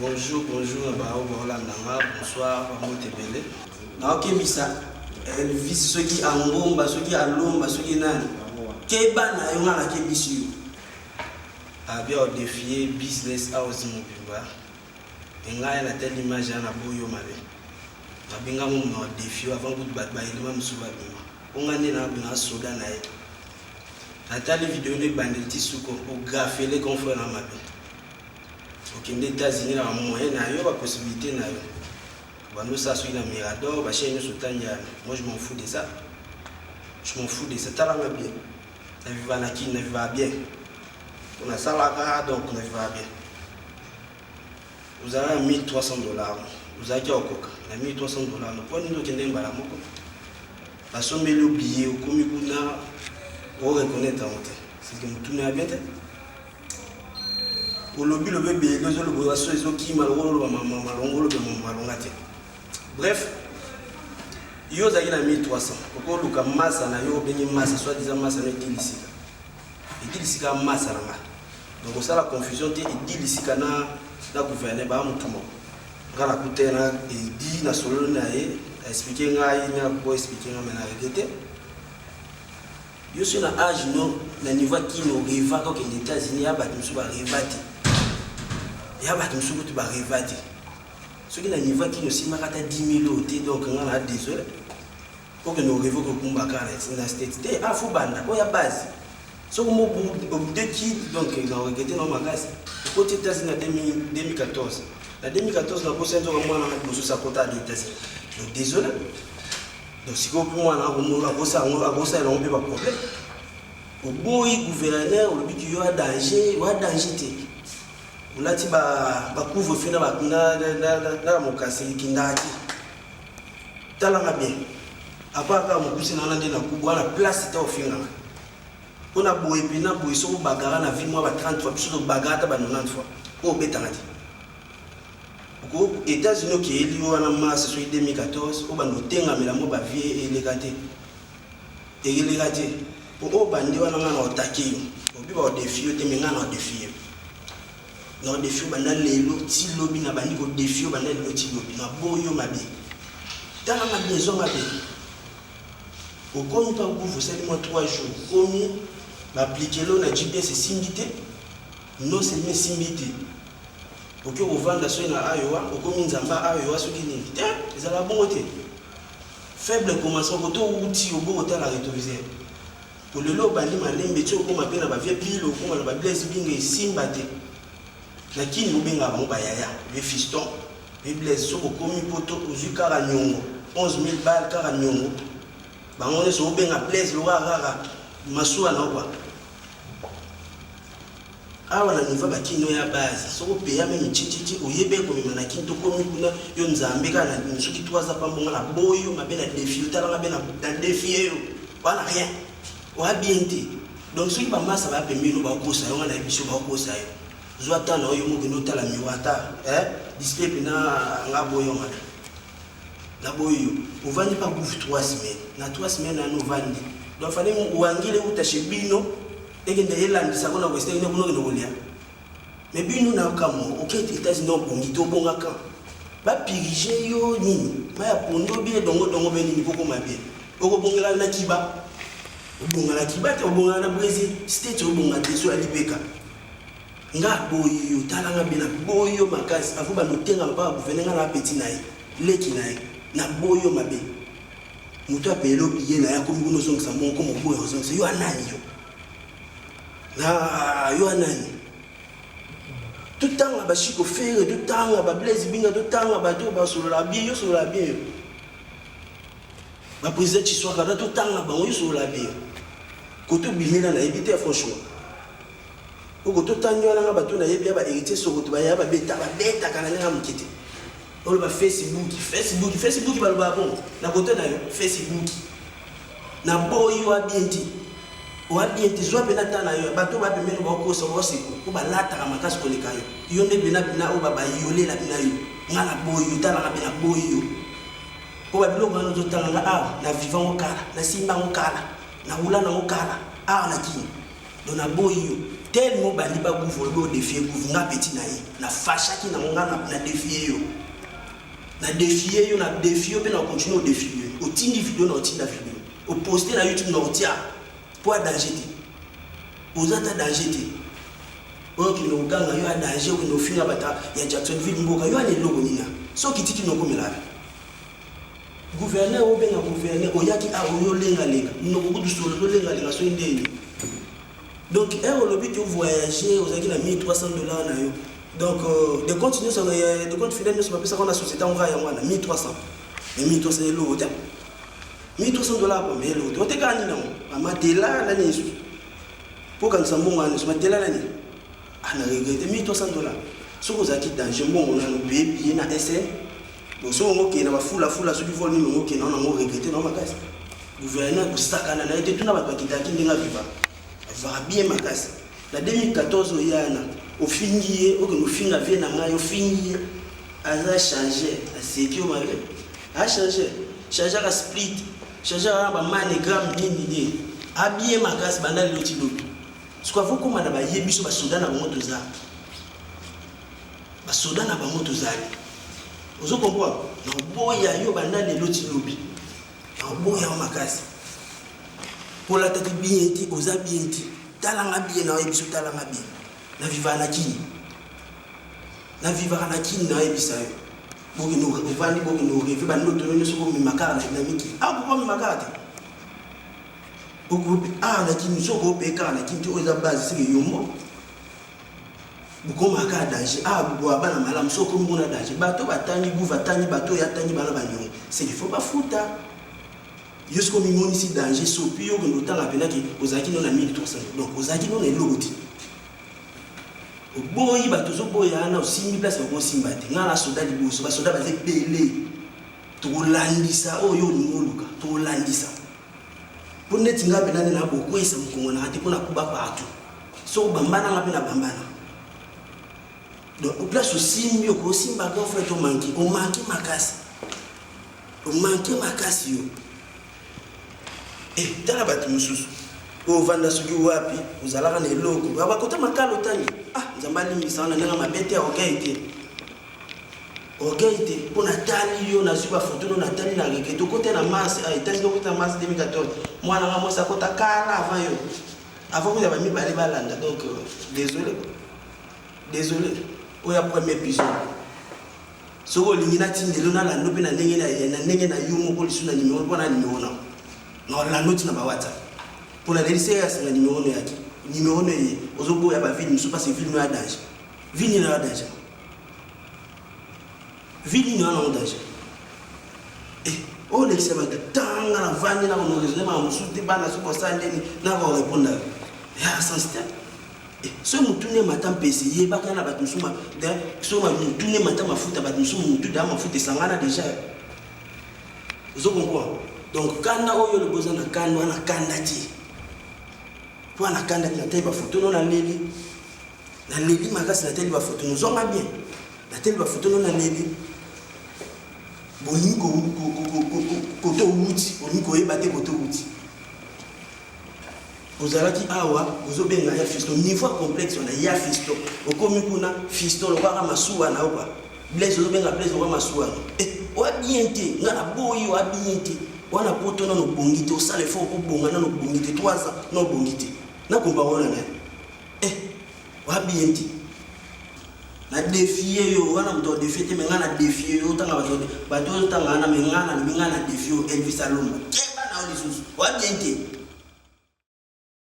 Bonjour, bonsoir, ok, Missa. Elvis, ceux qui en bomba, ceux qui en lomba, ceux qui n'ont Kebana, il y a un qui a bien défié business house mon pimba. Et là, il y a telle image à la boyo malé. A bien un défi avant de battre, il m'a mis on a un soda naï. La telle vidéo de banditi sous pour graffer les confrères dans ma vie. Ok, les États-Unis, la moyenne, il y a une possibilité. Nous, ça, sur la Mirador, moi je m'en fous de ça. Je m'en fous de ça. T'as la bien. La vie va bien. On a ça là, donc on va bien. Vous avez $1 300. Vous avez quoi? $1 300. Nous prenons notre temps. La somme est le billet, au commis on reconnaît ta honte. C'est que nous tournons à bien. Au lobby, le bébé, les autres, les autres qui bref, il y a 1300. Pourquoi le masse na yo benye masse soit disant masse na dilisika. Et dilisika masse na. Donc ça la confusion te dilisika na gouverner ba mutumo. Ngala kutena et dit na solo na e expliquer ngai na ko expliquer na na regretter. Yo sur na âge non na niveau qui no riva ko les États-Unis ba tumsu ba rivati. Ya ba tumsu ko ba rivati. Ceux qui n'ont pas qui ne s'y marquent à 10 000 euros, donc on a désolé. Pour que nous révoquions le combat dans la state. Il faut que la base. Ce que nous avons deux qui donc ils ont regretté dans ma classe. Au côté des États-Unis en 2014. En 2014, nous avons posé un peu de sa quota des États-Unis. Donc désolé. Donc si vous pouvez ça, on ne peut pas problème. Au bout du gouverneur, au but qu'il y a danger, il y a danger. On a dit que couvre feu dans mon casse qui n'a pas bien. Après, on a dit que la place était au final. On a beau épiner, on a bagarre, on a vu moi 30 fois, puis on a bagarre 90 fois. On a bétangé. Aux États-Unis, qui est lié à la masse sur 2014, on a noté que la mort vie est légalité. Et il est légalité. Pour eux, on a attaqué. On a défié, on a défié. Non défi bana lelo ti lobi na bani ko défi bana lelo ti lobi na boyo mabe tala ma maison mabe au komi pa vous seulement 3 jours komi m'appliquer l'on a GPS simbité non c'est mes simbité OK au vendre so na ayowa au komi nzamba ayowa so kini ils ala bonté faible commençant ko to outil au bo ta la rétroviseur pour le lo bani malembe ti ko mapena ba vie pile ko na ba blaze binga simbate. Lakini ubenga ba yaya le fiston le blesse so komi poto uzu kara nyongo 11 000 balles kara nyongo ba ngone so ubenga blesse lo rara masuwa na kwa awa na niva ba kino ya base so ko peya me chichichi oyebe ko mimana kinto komi kuna yo nzambe kana nsuki twaza pambonga na boyo mabena défi utala bena na défi yo wana rien wa bienti donc ceux qui ba massa ba pemino ba kosa yo na biso ba kosa yo Zwata na oyo mo nota la miwata display pina ngaboyo ngana ngaboyo uvandi pa bouffe 3 semaines na 3 semaines na novandi donc fallait uangile utashe bino egende yelandisa kona western ne kuno ngolia mais bino na kamo OK États-Unis bongi to bonga ka ba piriger yo nini ba ya pondo bien dongo beni boko mabie oko bongela na kiba obonga na kiba te obonga na Brésil state obonga teso ali beka nga boyo talanga bina boyo makasi afu ba notenga ba venenga na petit nayi leki nayi na boyo mabe muto apelo biye na yakomi kuno songisa monko moboyo songisa yo anani yo na yo anani tout temps ba chiko faire tout temps ba blaze binga tout temps ba to ba sur la bien yo sur la bien ba président ci soit kada tout temps ba yo sur la bien koto bimela na éviter franchement. Ogo to tanyo na bato na yebi ba héritier so to ba ya ba beta kana nga mukiti olo ba Facebook ba lo ba bon na kote na yo Facebook na boyo wa bienti zo pena tana yo bato ba pemeno ba ko so siko ko ba lata ka makasi ko lekayo yo nde bina o ba yole la bina yo ngala boyo tala na bina boyo ko ba biloko na zo tala na vivant okala na simba okala na wula na okala na kini do na boyo tellement bandi ba gouvernement défier gouvernement petit naï na facha qui na ngana na défier yo na défier yo na défier pe na continuer au défier au tindi vidéo na tindi vidéo au poster na YouTube na otia pour danger aux ata danger té o ki no ganga yo a danger ko no finga bata ya Jacksonville mboka yo ale logo nina so kitiki no komela gouverneur o benga gouverneur o yaki a o yo lenga lenga no ko du solo do lenga lenga so indeni. Donc, au lobby que vous voyagez, vous avez $1 300 na yo. Donc, de continuer sur de compte fidèle, nous sommes ça qu'on a société, on va y avoir 1 300. Mais 1 300 euros, $1 300 pour mais l'autre. On te gagne non. Ama tela l'année. Pour quand ça monte, on se met tela l'année. On a regretté $1 300. Si vous avez quitté dans je bon, on a le billet na SN. Donc, si on a na foule ceux qui volent nous, on a regretté dans ma caisse. Gouverneur, vous sakana na été tout na ba kita qui n'enga viva. Va bien ma casse. La 2014 au fini, au fin avait au fini, a changé, a sécurité malgré, a changé, changé la split, changé la manigramme d'idée, a bien ma casse banal l'outil. Ce qu'on voit comme on a yé biso basoda na bango toza, basoda na bango toza. Vous comprenez? Na boya yo banal l'outil lobby, na boya ma casse. Pour la tête bien été, aux habités, talanga bien, na ebiso talanga bien. Na viva na kini. Na viva na kini na ebisa yo. Boki no vandi boki no revi ba no tono so ko mi makara na miki. Ah ko mi makara te. Boki na kini so ko pe ka na kini to eza base sike yomo. Buko makara danger. Buko abana malamu so ko mbona danger. Bato batani buva tani bato ya tani bana banyo. C'est il faut pas foutre. Jusqu'au minimum ici danger sopi yo que temps appelé que aux acquis non a 1 300 donc aux acquis non est logoti au boyi ba tozo boya na aussi 1000 places ko simbate ngala soda di boso ba soda ba ze pele to landisa o yo ni ngoluka to landisa pour neti ngabe nani na boko isa mkongona ati kuna kuba partout so bambana ngabe na bambana donc au place aussi mieux ko simba ko fait o manki makasi yo. Et dans la bâtiment mususu au vanda suki wapi uzalaka na eloko baba kota makalo tani nzambali misana nga mabete ogaite pona tali yo na zuba photo no na tali na reketo kote na mars tali ko kota mars 2014 mwana nga mosa kota kala avant que mi bali balanda donc désolé oya premier épisode soko lingina tindelo na la nope na ndenge na yumo ko lisuna numéro pona numéro na non la note na ba WhatsApp pour la délicer à ce numéro yaki numéro ne ozobo ya ba ville musu parce que ville no danger ville no danger ville no danger o l'excellent tanga na vandi na no raisonner ma musu te bana so ko sandeni na ko répondre ya sans step ce mutune matin PC yeba kana ba musuma de so ma mutune matin mafuta ba musuma mutu da mafuta sangana déjà vous comprenez. Donc quand on a besoin de canne, on a candidati. Pour la candidati, la telle photo non la leli. La leli magas la telle photo nous on a bien. La telle photo non la leli. Boniko koto wuti, boniko ebate koto wuti. Vous allez dire awa, vous avez bien ya fisto niveau complexe on a ya fisto. Au comme kuna fisto le bara masuwa na oba. Blaise vous bien la blaise on masuwa. Et o bien té, na boyi o bien té. Wana poto na no bongite o sale fo ko bonga na no bongite 3 ans no bongite na komba wona na wa bienti na défier yo wana mto défier te mengana défier yo tanga bato tanga na mengana défier Elvis Alomba keba na o lisusu wa bienti